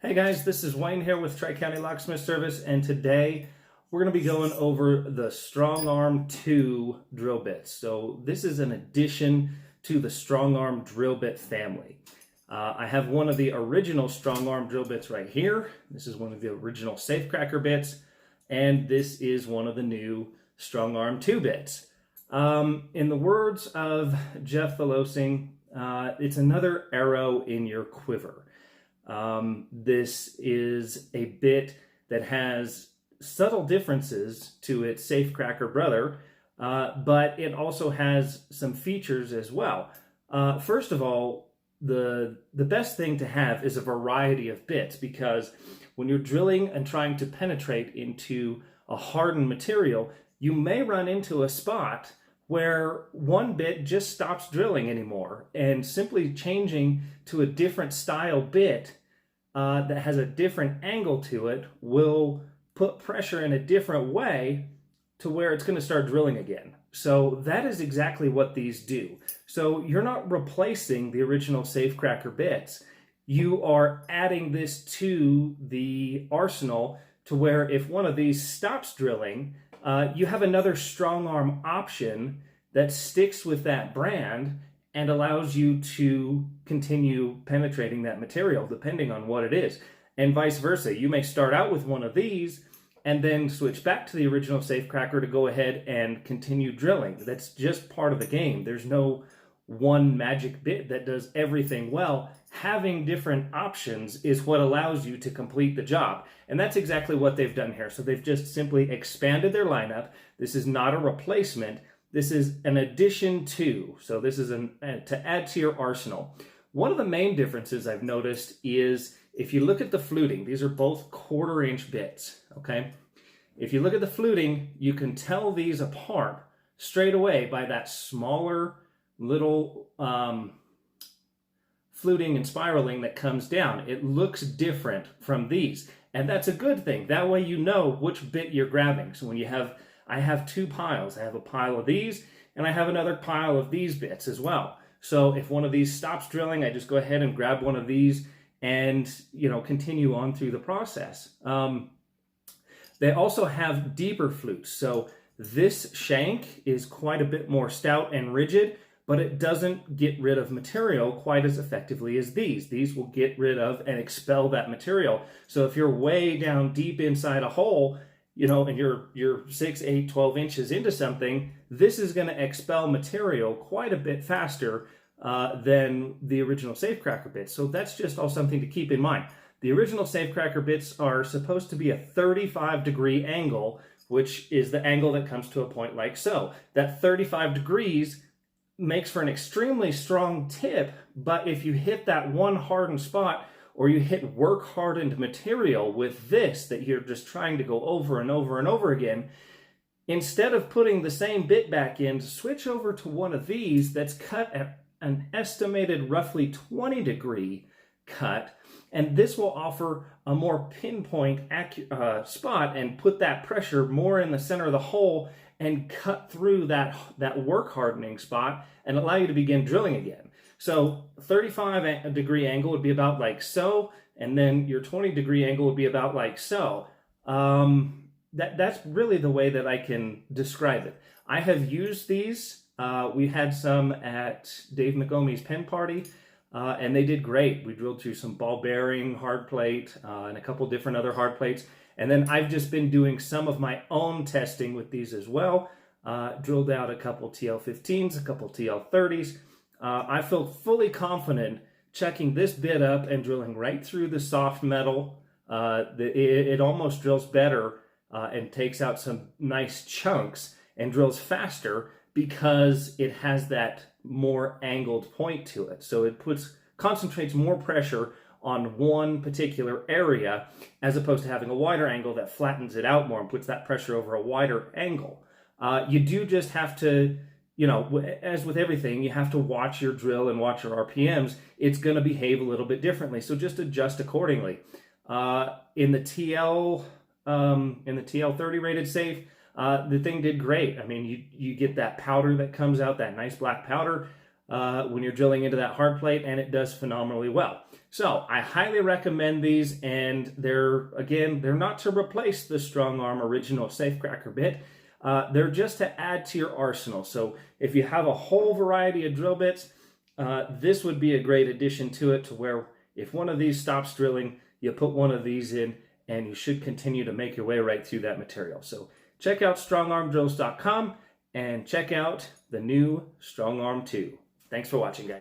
Hey guys, this is Wayne here with Tri-County Locksmith Service, and today we're going to be going over the StrongArm 2 drill bits. So this is an addition to the StrongArm drill bit family. I have one of the original StrongArm drill bits right here. This is one of the original safecracker bits, and this is one of the new StrongArm 2 bits. In the words of Jeff Velosing, it's another arrow in your quiver. This is a bit that has subtle differences to its safecracker brother, but it also has some features as well. First of all, the best thing to have is a variety of bits, because when you're drilling and trying to penetrate into a hardened material, you may run into a spot where one bit just stops drilling anymore, and simply changing to a different style bit that has a different angle to it will put pressure in a different way to where it's going to start drilling again. So that is exactly what these do. So you're not replacing the original safecracker bits. You are adding this to the arsenal to where if one of these stops drilling, you have another StrongArm option that sticks with that brand and allows you to continue penetrating that material depending on what it is. And vice versa. You may start out with one of these and then switch back to the original safecracker to go ahead and continue drilling. That's just part of the game. There's no one magic bit that does everything well. Having different options is what allows you to complete the job. And that's exactly what they've done here. So they've just simply expanded their lineup. This is not a replacement. This is an addition to. So this is to add to your arsenal. One of the main differences I've noticed is if you look at the fluting, these are both 1/4 inch bits, okay? If you look at the fluting, you can tell these apart straight away by that smaller little fluting and spiraling that comes down. It looks different from these, and that's a good thing. That way you know which bit you're grabbing. So when you have, I have 2 piles. I have a pile of these, and I have another pile of these bits as well. So if one of these stops drilling, I just go ahead and grab one of these and, continue on through the process. They also have deeper flutes. So this shank is quite a bit more stout and rigid, but it doesn't get rid of material quite as effectively as these. These will get rid of and expel that material. So if you're way down deep inside a hole, and you're 6, 8, 12 inches into something, this is going to expel material quite a bit faster than the original safecracker bits. So that's just all something to keep in mind. The original safecracker bits are supposed to be a 35-degree angle, which is the angle that comes to a point like so. That 35 degrees makes for an extremely strong tip, but if you hit that one hardened spot, or you hit work-hardened material with this that you're just trying to go over and over and over again, instead of putting the same bit back in, switch over to one of these that's cut at an estimated roughly 20-degree cut, and this will offer a more pinpoint spot and put that pressure more in the center of the hole and cut through that work-hardening spot and allow you to begin drilling again. So 35-degree angle would be about like so, and then your 20-degree angle would be about like so. That's really the way that I can describe it. I have used these. We had some at Dave McOmie's pen party, and they did great. We drilled through some ball bearing hard plate and a couple different other hard plates. And then I've just been doing some of my own testing with these as well. Drilled out a couple TL15s, a couple TL30s. I feel fully confident checking this bit up and drilling right through the soft metal. It almost drills better and takes out some nice chunks and drills faster because it has that more angled point to it. So it concentrates more pressure on one particular area as opposed to having a wider angle that flattens it out more and puts that pressure over a wider angle. You do just have to, as with everything, you have to watch your drill and watch your RPMs. It's going to behave a little bit differently, so just adjust accordingly. In the TL30 rated safe, the thing did great. I mean, you get that powder that comes out, that nice black powder. when you're drilling into that hard plate, and it does phenomenally well. So I highly recommend these, and they're not to replace the StrongArm original safecracker bit. They're just to add to your arsenal. So if you have a whole variety of drill bits, this would be a great addition to it, to where if one of these stops drilling, you put one of these in, and you should continue to make your way right through that material. So check out strongarmdrills.com and check out the new StrongArm 2. Thanks for watching, guys.